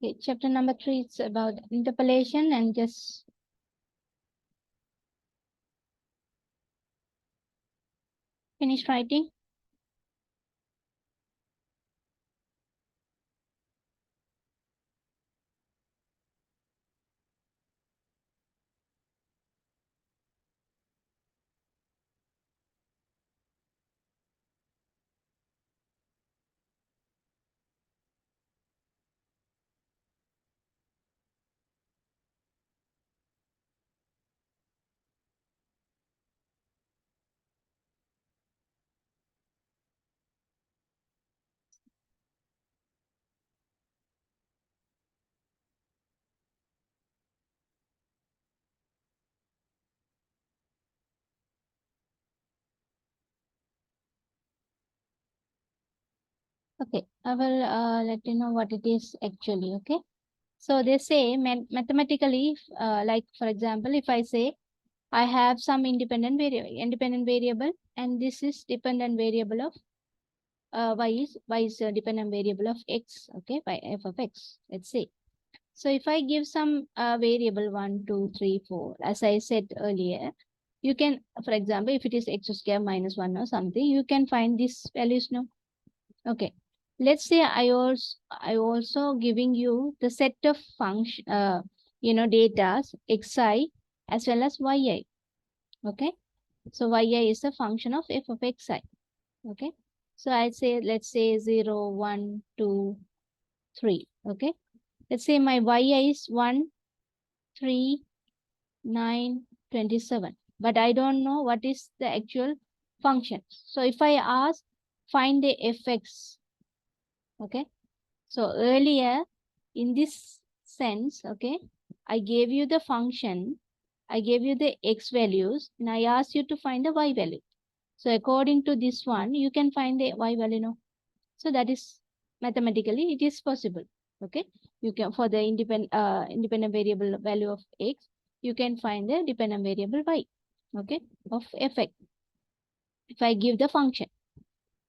Okay, chapter number 3 is about interpolation and just finish writing. Okay, I will let you know what it is actually. Okay, so they say mathematically, like for example, if I say I have some independent variable, and this is dependent variable of y is a dependent variable of x. Okay, by f of x. Let's say. So if I give some variable 1, 2, 3, 4, as I said earlier, you can, for example, if it is x square minus 1 or something, you can find these values now. Okay. Let's say I also giving you the set of function, data xi as well as yi. Okay. So yi is a function of f of xi. Okay. So I say, let's say 0, 1, 2, 3. Okay. Let's say my yi is 1, 3, 9, 27. But I don't know what is the actual function. So if I ask, find the fx. Okay. So earlier in this sense, okay, I gave you the function, I gave you the x values, and I asked you to find the y value. So according to this one, you can find the y value now. So that is mathematically it is possible. Okay, you can for the independent variable value of x, you can find the dependent variable y. Okay, of fx. If I give the function,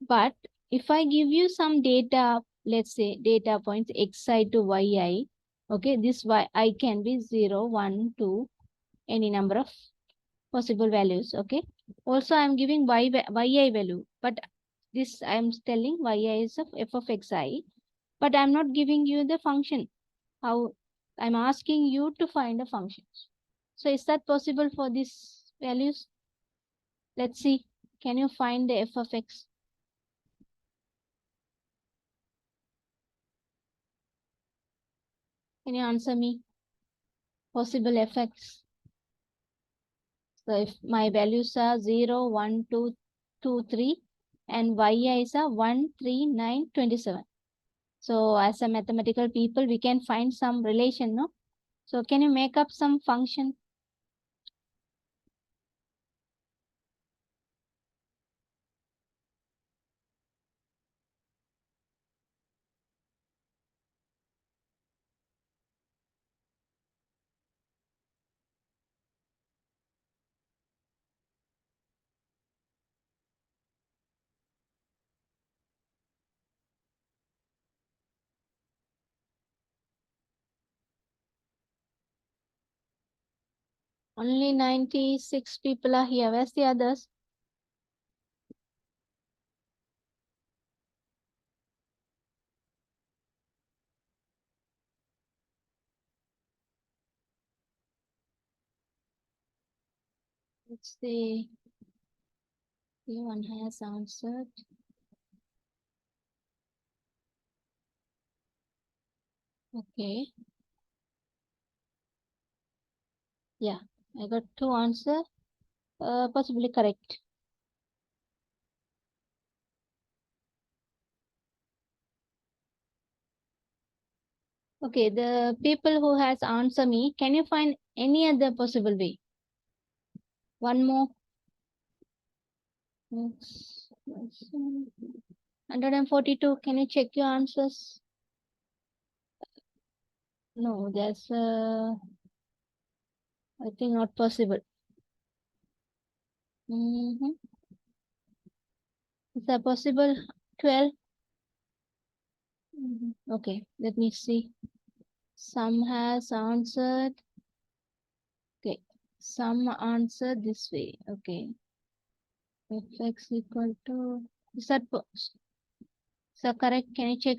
but if I give you some data, let's say data points xi to yi, okay, this yi can be 0, 1, 2, any number of possible values. Okay. Also, I'm giving yi value, but this I'm telling yi is of f of xi, but I'm not giving you the function. How I'm asking you to find the functions. So is that possible for these values? Let's see. Can you find the f of x? Can you answer me? Possible fx. So if my values are 0, 1, 2, 2, 3, and yi is a 1, 3, 9, 27. So as a mathematical people, we can find some relation, no? So can you make up some function? Only 96 people are here. Where's the others? Let's see. One has answered. Okay. Yeah, I got two answers. Possibly correct. Okay, the people who has answered me, can you find any other possible way? One more. 142. Can you check your answers? No, that's I think not possible. Mm-hmm. Is that possible? 12. Okay, let me see. Some has answered. Okay. Some answered this way. Okay. Fx equal to. Is that so correct? Can you check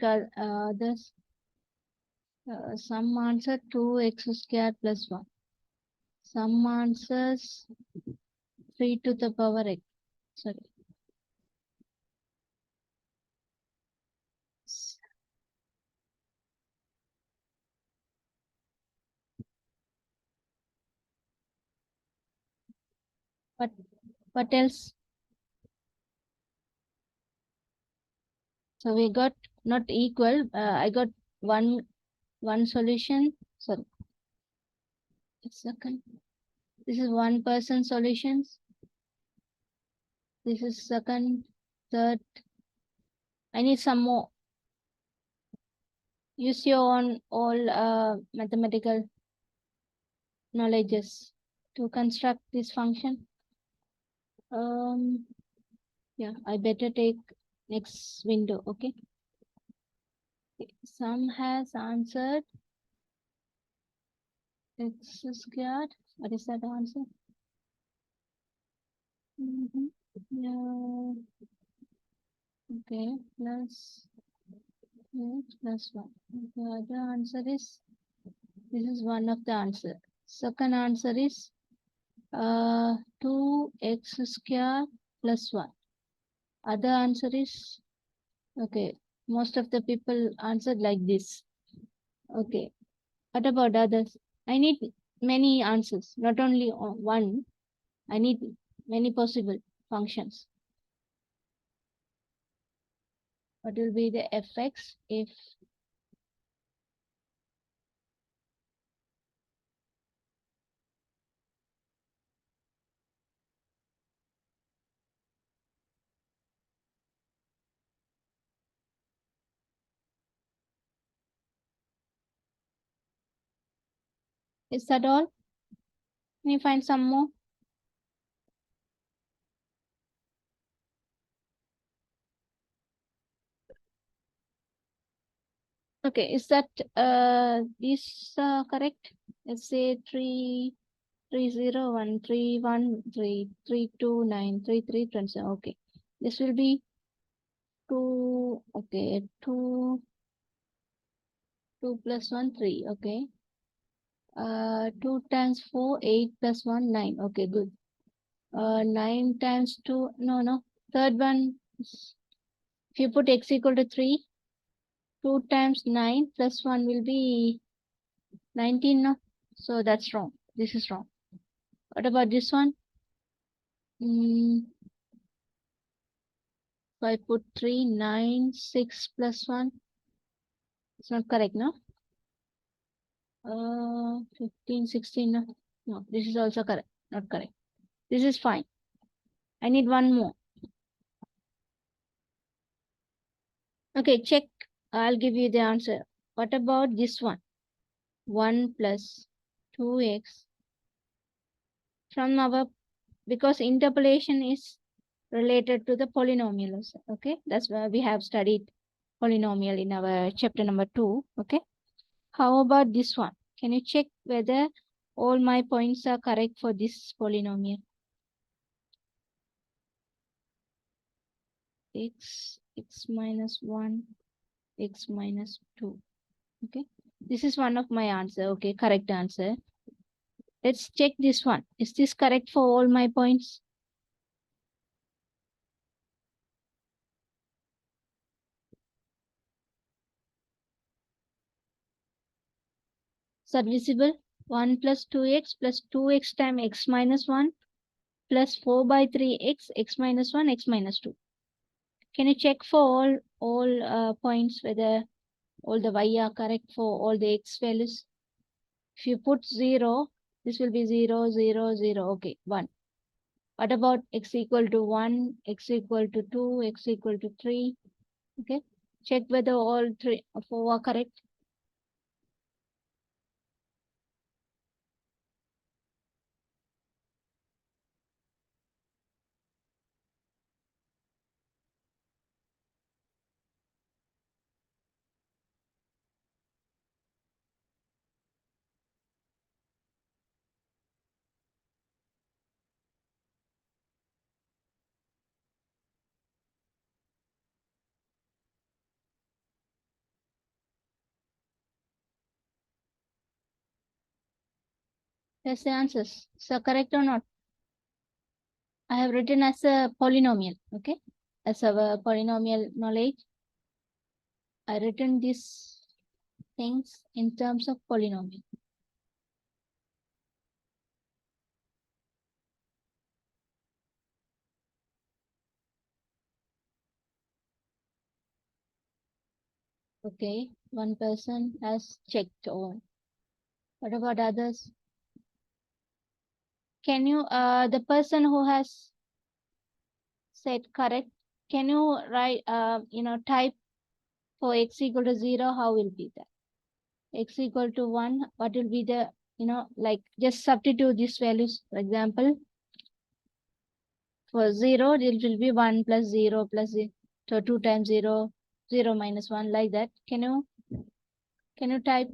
this? Some answer 2x squared plus 1. Some answers 3 to the power x. Sorry. What else? So we got not equal. I got one solution. Sorry, a second. This is one person solutions. This is second, third. I need some more. Use your own all mathematical knowledges to construct this function. Yeah, I better take next window. Okay. Some has answered x squared. What is that answer? Yeah. Okay, plus x plus 1. The other answer is, this is one of the answer. Second answer is 2x square plus 1. Other answer is, okay, most of the people answered like this. Okay, what about others? I need many answers, not only one. I need many possible functions. What will be the fx if is that all? Can you find some more? Okay, is that this correct? Let's say 3 3 0 1 3 1 3 3 2 9 3 3 27. Okay, this will be 2. Okay, 2 plus 1 3. Okay, 2 times 4 8 plus 1 9. Okay, good. 9 times 2. No. Third one, if you put x equal to 3, 2 times 9 plus 1 will be 19. No, so that's wrong. This is wrong. What about this one? So I put 3 9 6 plus 1. It's not correct, no? 15 16. No, this is also correct. Not correct. This is fine. I need one more. Okay, check. I'll give you the answer. What about this one? 1 plus 2x from our, because interpolation is related to the polynomial also. Okay, that's why we have studied polynomial in our chapter number 2. Okay, how about this one? Can you check whether all my points are correct for this polynomial? X minus 1, x minus 2. Okay, this is one of my answer. Okay, correct answer. Let's check this one. Is this correct for all my points? Is that visible? 1 plus 2x plus 2x times x minus 1 plus 4 by 3x, x minus 1, x minus 2. Can you check for all points whether all the y are correct for all the x values? If you put 0, this will be 0, 0, 0. Okay, 1. What about x equal to 1, x equal to 2, x equal to 3? Okay, check whether all 4 are correct. That's the answers. So correct or not? I have written as a polynomial. Okay. As our polynomial knowledge, I written these things in terms of polynomial. Okay. One person has checked all. What about others? Can you, the person who has said correct, can you write, type for x equal to 0, how will be that? X equal to 1, what will be the, like just substitute these values. For example, for 0, it will be 1 plus 0 plus 0. So 2 times 0, 0 minus 1, like that. Can you type?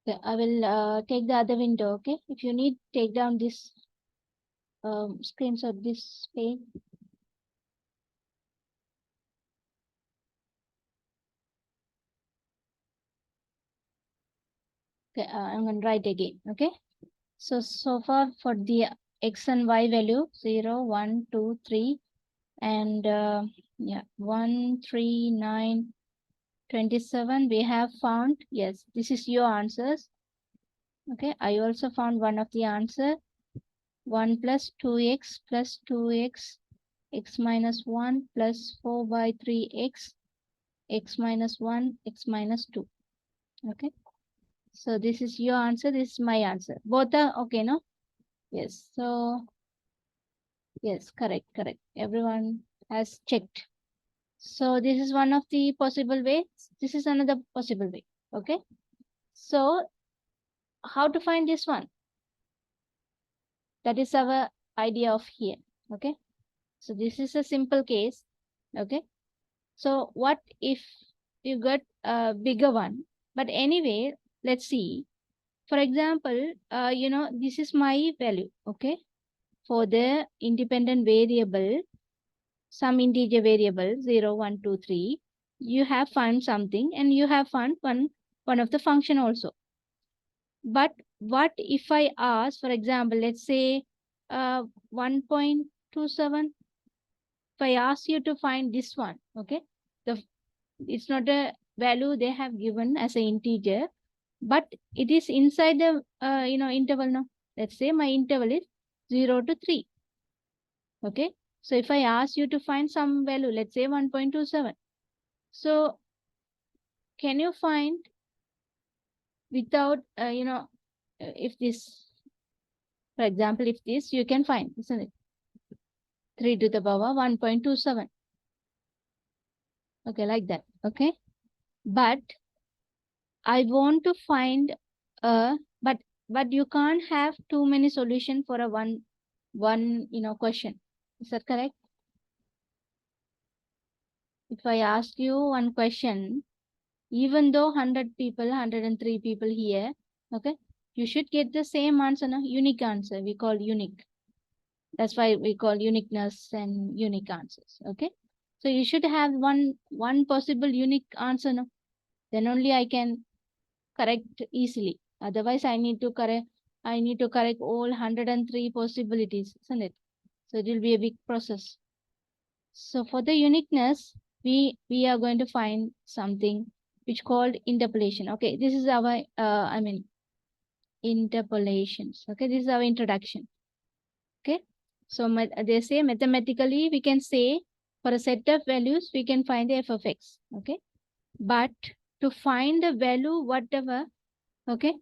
Okay, I will take the other window, okay? If you need, take down this screenshot this page. Okay, I'm going to write again, okay? So far for the x and y value, 0, 1, 2, 3, and yeah, 1, 3, 9, 27, we have found, yes, this is your answers. Okay, I also found one of the answer, 1 plus 2x plus 2x, x minus 1 plus 4 by 3x, x minus 1, x minus 2. Okay, so this is your answer, this is my answer. Both are okay, no? Yes, so yes, correct, correct. Everyone has checked. So this is one of the possible ways. This is another possible way. Okay. So how to find this one? That is our idea of here. Okay. So this is a simple case. Okay. So what if you got a bigger one? But anyway, let's see. For example, this is my value. Okay. For the independent variable, some integer variable 0, 1, 2, 3, you have found something and you have found one of the function also. But what if I ask, for example, let's say 1.27, if I ask you to find this one, okay, it's not a value they have given as an integer, but it is inside the interval now. Let's say my interval is 0 to 3. Okay, so if I ask you to find some value, let's say 1.27, so can you find without if this, for example, if this you can find, isn't it? 3 to the power 1.27. Okay, like that. Okay, but I want to find a, but you can't have too many solution for a one question. Is that correct? If I ask you one question, even though 100 people, 103 people here, okay, you should get the same answer, no? Unique answer. We call unique. That's why we call uniqueness and unique answers. Okay. So you should have one possible unique answer, no? Then only I can correct easily. Otherwise, I need to correct all 103 possibilities, isn't it? So it will be a big process. So for the uniqueness, we are going to find something which called interpolation. Okay, this is our interpolations. Okay, this is our introduction. Okay, so they say mathematically we can say for a set of values we can find the f of x. Okay, but to find the value whatever, okay,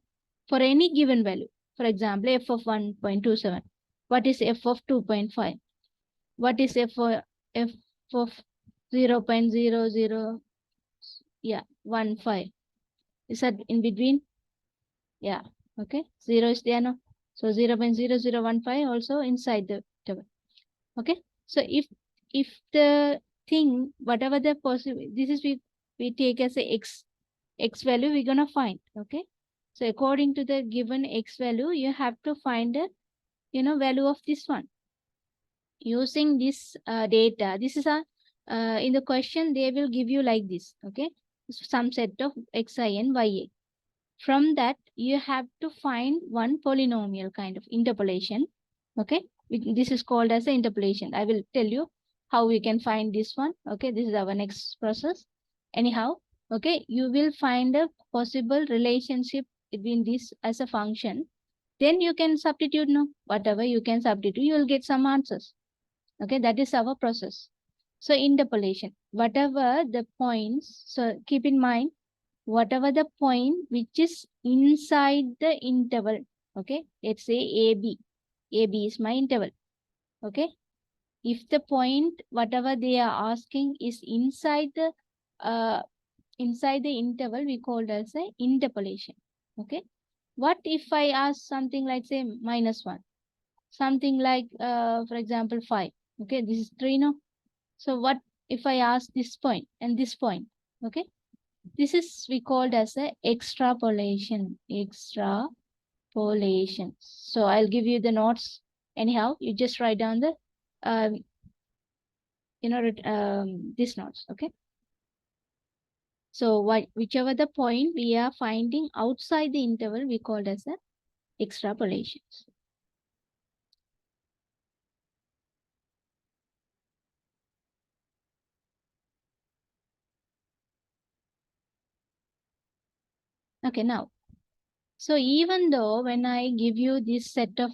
for any given value, for example, f of 1.27, what is f of 2.5, what is f of 0.00, yeah, 15, is that in between? Yeah, okay, 0 is there, no? So 0.0015 also inside the table. Okay, so if the thing, whatever the possible, this is we take as a x value we're gonna find. Okay, so according to the given x value, you have to find the value of this one using this data. This is a in the question, they will give you like this, okay? Some set of xi and ya. From that, you have to find one polynomial kind of interpolation, okay? This is called as an interpolation. I will tell you how we can find this one, okay? This is our next process. Anyhow, okay, you will find a possible relationship between this as a function. Then you can substitute, no, whatever you can substitute, you will get some answers. Okay, that is our process. So interpolation, whatever the points, so keep in mind, whatever the point which is inside the interval, okay, let's say AB. AB is my interval, okay. If the point, whatever they are asking is uh, inside the interval, we call it as a interpolation, okay. What if I ask something like, say, -1? Something like, for example, 5. Okay, this is 3, no? So what if I ask this point and this point? Okay, this is we called as a extrapolation. Extrapolation. So I'll give you the notes. Anyhow, you just write down the, um, these notes. Okay. So whichever the point we are finding outside the interval, we called as a extrapolations. Okay, now, so even though when I give you this set of,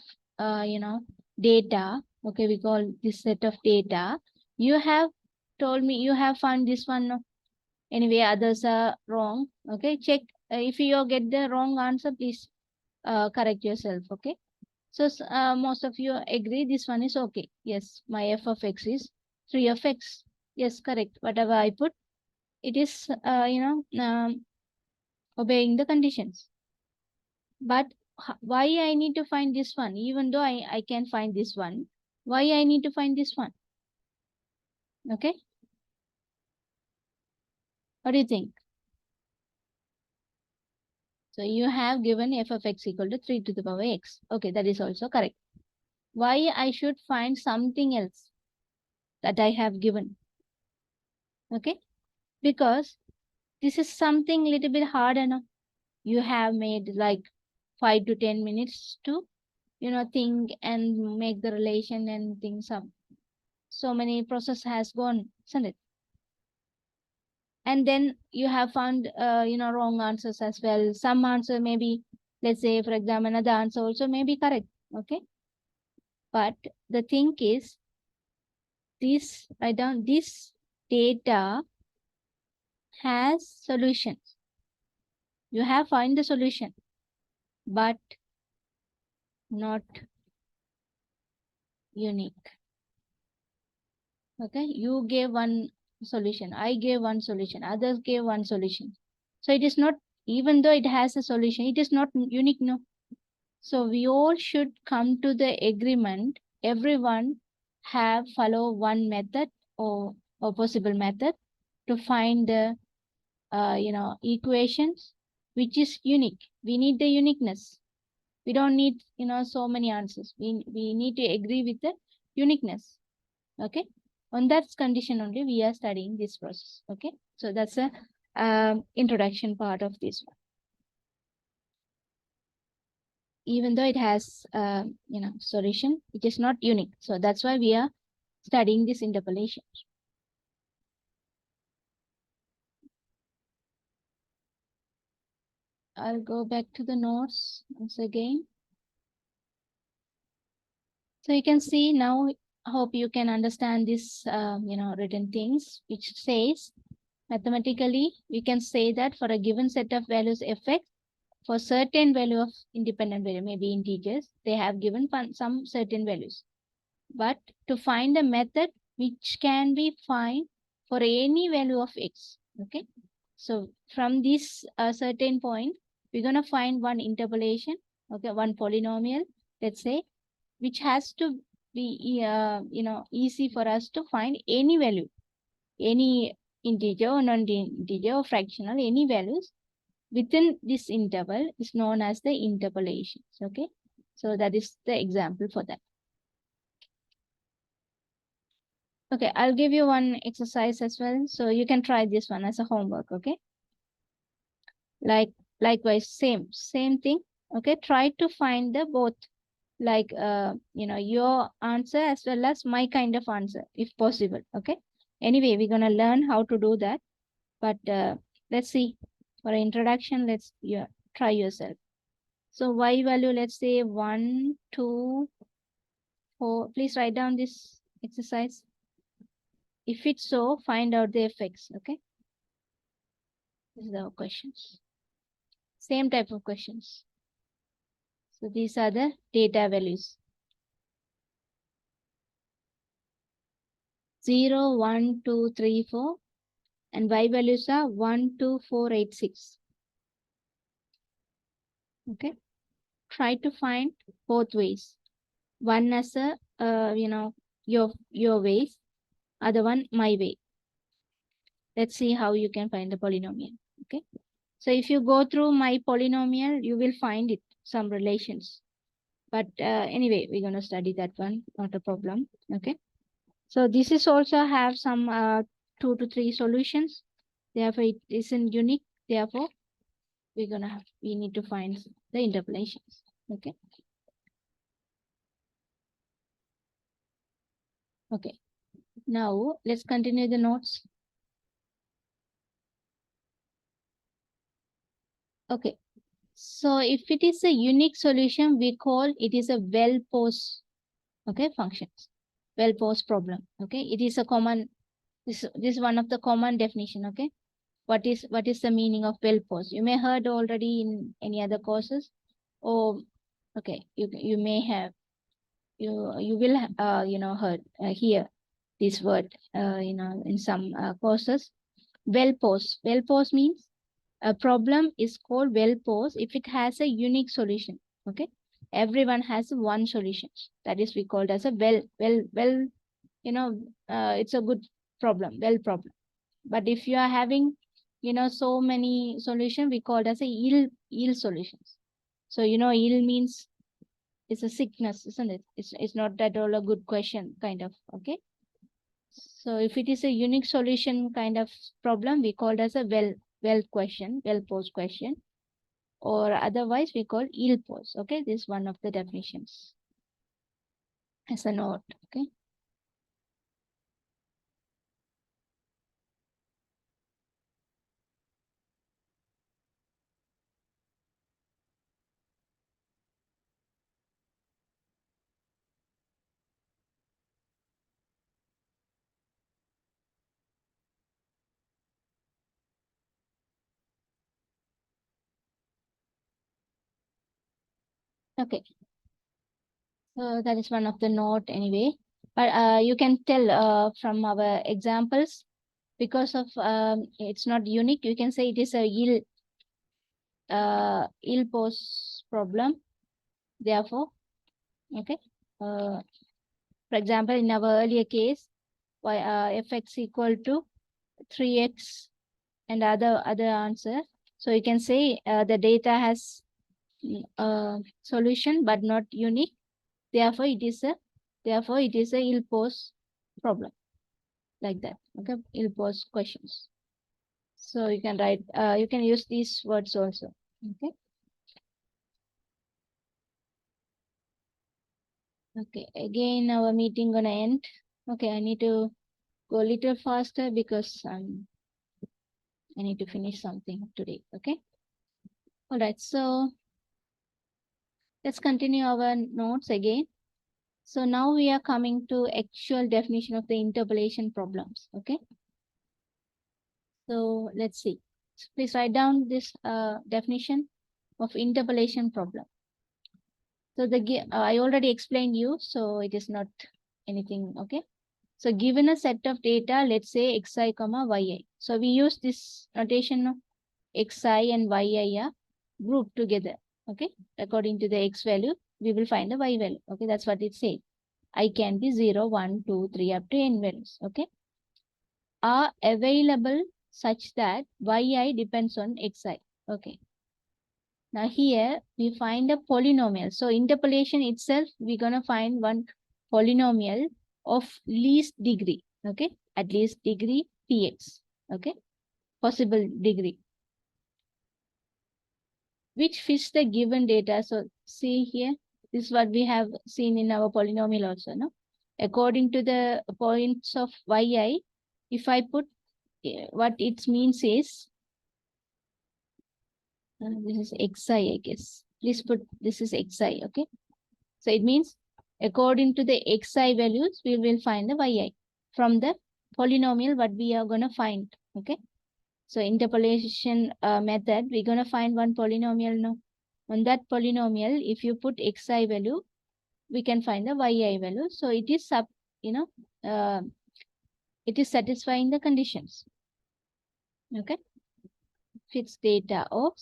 data, okay, we call this set of data, you have told me you have found this one. No? Anyway, others are wrong. Okay, check if you get the wrong answer, please correct yourself. Okay, so most of you agree this one is okay. Yes, my f of x is 3 of x. Yes, correct. Whatever I put, it is obeying the conditions. But why I need to find this one? Even though I can find this one, why I need to find this one? Okay. What do you think? So you have given f of x equal to 3 to the power x. Okay, that is also correct. Why I should find something else that I have given? Okay. Because this is something little bit hard enough. You have made like 5 to 10 minutes to, think and make the relation and things up. So many process has gone, isn't it? And then you have found wrong answers as well. Some answer maybe, let's say for example, another answer also may be correct. Okay, but the thing is, this write down, this data has solutions. You have find the solution, but not unique. Okay, you gave one solution, I gave one solution, others gave one solution. So it is not, even though it has a solution, it is not unique, no. So we all should come to the agreement. Everyone have follow one method or possible method to find the equations which is unique. We need the uniqueness. We don't need so many answers. We need to agree with the uniqueness. Okay. On that condition only we are studying this process. Okay. So that's a introduction part of this one. Even though it has solution, it is not unique. So that's why we are studying this interpolation. I'll go back to the notes once again. So you can see now, hope you can understand this written things, which says mathematically we can say that for a given set of values fx, for certain value of independent value, maybe integers, they have given some certain values. But to find a method which can be found for any value of x. Okay. So from this certain point, we're going to find one interpolation, okay, one polynomial, let's say, which has to be, easy for us to find any value, any integer or non-integer or fractional, any values within this interval is known as the interpolations. Okay. So that is the example for that. Okay, I'll give you one exercise as well. So you can try this one as a homework, okay? Like likewise, same thing. Okay, try to find the both, like your answer as well as my kind of answer if possible. Okay. Anyway, we're gonna learn how to do that. But let's see. For an introduction, let's try yourself. So y value, let's say 1, 2, 4. Please write down this exercise. If it's so, find out the effects. Okay. This is our questions. Same type of questions. So these are the data values. 0, 1, 2, 3, 4. And y values are 1, 2, 4, 8, 6. Okay. Try to find both ways. One as a, your ways. Other one, my way. Let's see how you can find the polynomial. Okay. So if you go through my polynomial, you will find it, some relations. But anyway, we're going to study that one. Not a problem. Okay. So this is also have some 2 to 3 solutions. Therefore, it isn't unique. Therefore, we need to find the interpolations. Okay. Okay. Now let's continue the notes. Okay. So if it is a unique solution, we call it is a well-posed, okay, functions. Well-posed problem. Okay. It is a common, this is one of the common definition. Okay. What is the meaning of well-posed? You may heard already in any other courses, or okay, you may have you will heard hear this word in some courses. Well-posed. Well-posed means a problem is called well-posed if it has a unique solution. Okay, everyone has one solution. That is we called as a well. It's a good problem, well problem. But if you are having so many solutions, we call it as a ill solutions. So ill means it's a sickness, isn't it? It's not at all a good question, kind of. Okay. So if it is a unique solution kind of problem, we call it as a well posed question, or otherwise we call ill posed. Okay, this is one of the definitions as a note. Okay. Okay. So that is one of the note anyway. But you can tell from our examples, because of it's not unique, you can say it is a ill posed problem. Therefore, okay. For example, in our earlier case, fx equal to 3x and other answer. So you can say the data has solution but not unique. Therefore, it is a ill posed problem, like that. Okay, ill posed questions. So you can write. You can use these words also. Okay. Okay. Again, our meeting gonna end. Okay, I need to go a little faster because I need to finish something today. Okay. All right. So let's continue our notes again. So now we are coming to actual definition of the interpolation problems. Okay. So let's see. So please write down this definition of interpolation problem. So I already explained you, so it is not anything. Okay. So given a set of data, let's say xi comma yi. So we use this notation of xi and yi are grouped together. Okay. According to the x value, we will find the y value. Okay. That's what it says. I can be 0, 1, 2, 3 up to n values. Okay. Are available such that yi depends on xi. Okay. Now here we find a polynomial. So interpolation itself, we're going to find one polynomial of least degree. Okay, at least degree px. Okay, possible degree which fits the given data. So see here, this is what we have seen in our polynomial also, no? According to the points of yi, if I put what it means is, this is xi, I guess. Please put this is xi, okay? So it means according to the xi values, we will find the yi from the polynomial what we are going to find, okay? So interpolation method, we're going to find one polynomial now. On that polynomial, if you put xi value, we can find the yi value. So it is uh, it is satisfying the conditions. Okay. Fixed data of,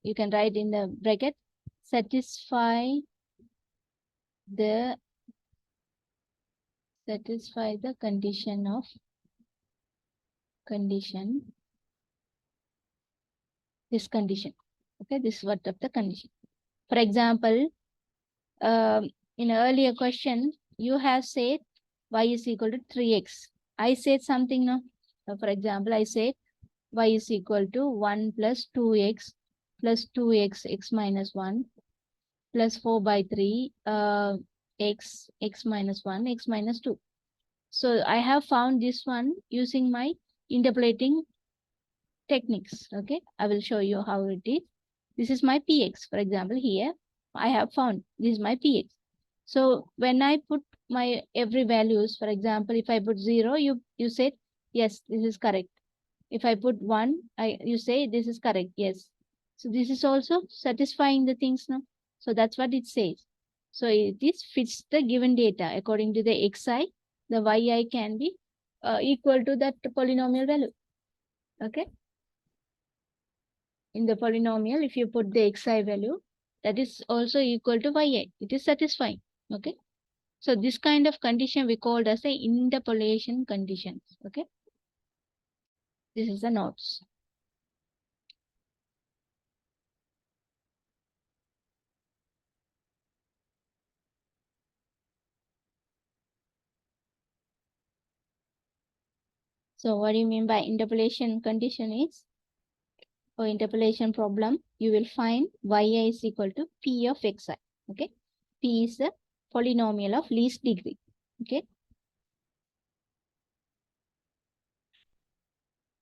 you can write in the bracket, satisfy the condition of this condition. Okay, this is what of the condition. For example, in an earlier question, you have said y is equal to 3x. I said something now. For example, I said y is equal to 1 plus 2x plus 2x x minus 1 plus 4 by 3 x minus 1 x minus 2. So I have found this one using my interpolating techniques. Okay, I will show you how it is. This is my px. For example, here I have found this is my px. So when I put my every values, for example, if I put 0, you said yes, this is correct. If I put 1, you say this is correct. Yes. So this is also satisfying the things now. So that's what it says. So this fits the given data. According to the xi, the yi can be equal to that polynomial value. Okay. In the polynomial, if you put the xi value, that is also equal to yi. It is satisfying. Okay. So this kind of condition we called as a interpolation conditions. Okay. This is the notes. So what do you mean by interpolation condition is, for interpolation problem, you will find yi is equal to p of xi. Okay. P is a polynomial of least degree. Okay.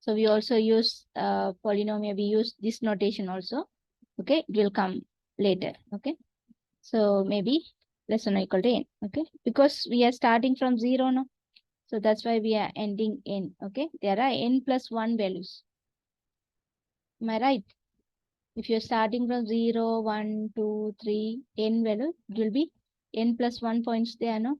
So we also use polynomial, we use this notation also. Okay. It will come later. Okay. So maybe less than or equal to n. Okay. Because we are starting from 0 now. So that's why we are ending n. Okay. There are n plus 1 values. Am I right? If you're starting from 0, 1, 2, 3, n value, it will be n plus 1 points there, no?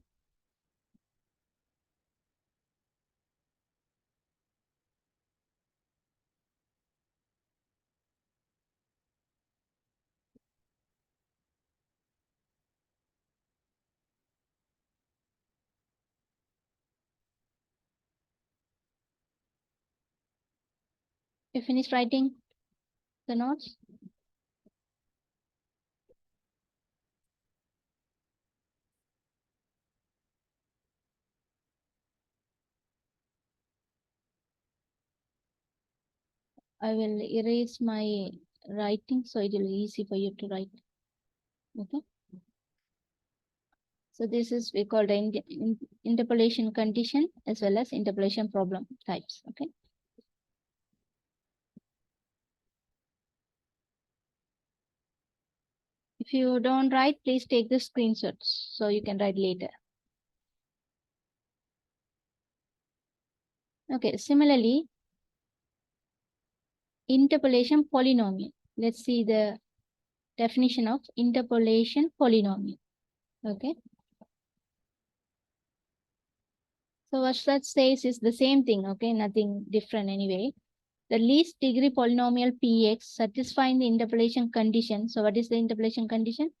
You finish writing the notes? I will erase my writing so it will be easy for you to write. Okay. So this is we call the interpolation condition as well as interpolation problem types. Okay. If you don't write, please take the screenshots so you can write later. Okay. Similarly, interpolation polynomial. Let's see the definition of interpolation polynomial. Okay. So what that says is the same thing. Okay. Nothing different anyway. The least degree polynomial px satisfying the interpolation condition. So what is the interpolation condition?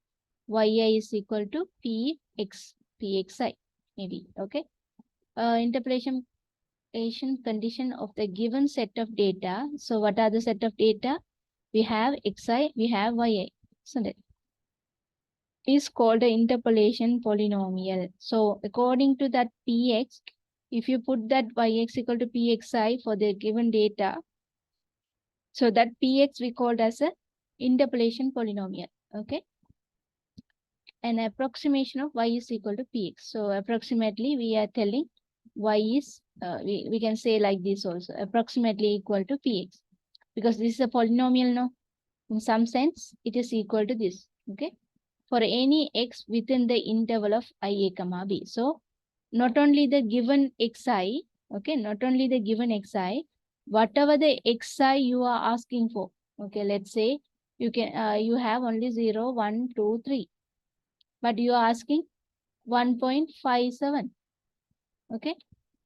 Yi is equal to pxi maybe. Okay. Interpolation condition of the given set of data. So what are the set of data? We have xi, we have yi, isn't it? Is called the interpolation polynomial. So according to that px, if you put that yx equal to pxi for the given data, so that px we called as a interpolation polynomial. Okay. An approximation of y is equal to px. So approximately we are telling y is, we can say like this also, approximately equal to px. Because this is a polynomial, no? In some sense, it is equal to this. Okay. For any x within the interval of ia comma b. So not only the given xi, okay, not only the given xi, whatever the xi you are asking for. Okay, let's say you can you have only 0, 1, 2, 3. But you are asking 1.57. Okay.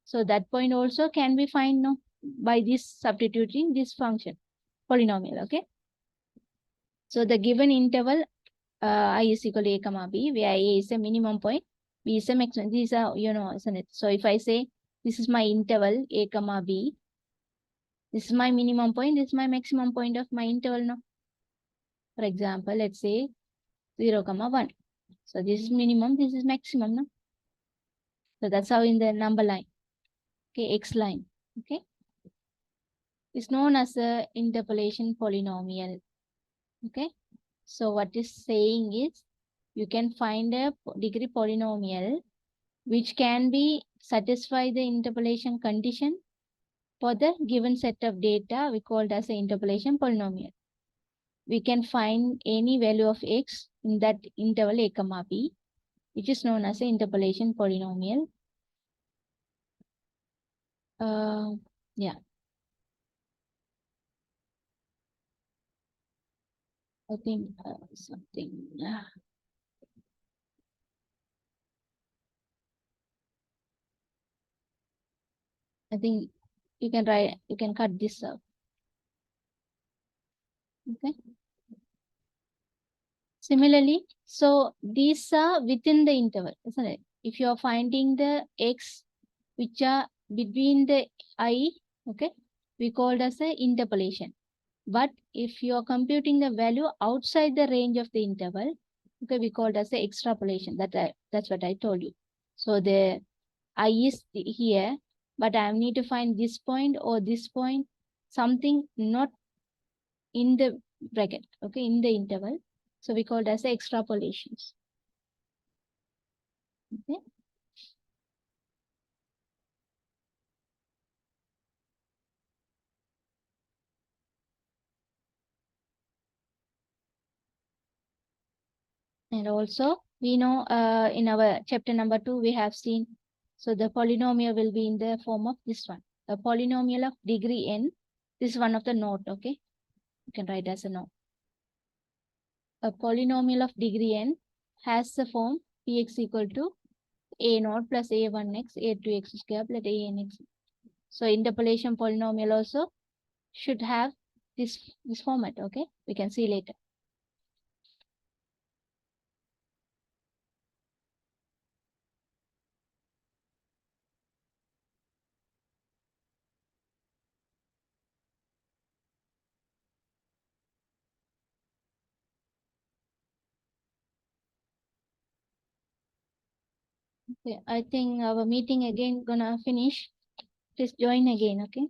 So that point also can be found no, by this substituting this function polynomial. Okay. So the given interval I is equal to a comma b, where a is a minimum point, b is a maximum. These are, you know, isn't it? So if I say this is my interval a comma b, this is my minimum point, this is my maximum point of my interval. No. For example, let's say 0 comma 1. So this is minimum, this is maximum. No. So that's how in the number line. Okay, x line. Okay. Is known as a interpolation polynomial. Okay. So what is saying is you can find a degree polynomial which can be satisfy the interpolation condition for the given set of data we called as an interpolation polynomial. We can find any value of x in that interval a comma b, which is known as an interpolation polynomial. Yeah. I think something. I think you can write. You can cut this out. Okay. Similarly, so these are within the interval, isn't it? If you are finding the x which are between the I, okay, we called as a interpolation. But if you are computing the value outside the range of the interval, okay, we called as a extrapolation. That's what I told you. So the I is here, but I need to find this point or this point, something not in the bracket, okay, in the interval. So we called as extrapolations. Okay. And also we know in our chapter number 2, we have seen, so the polynomial will be in the form of this one, a polynomial of degree n. This is one of the note, okay? You can write as a note. A polynomial of degree n has the form px equal to a naught plus a1x, a2x square plus anx. So interpolation polynomial also should have this format, okay? We can see later. Okay, I think our meeting again gonna finish. Please join again, okay?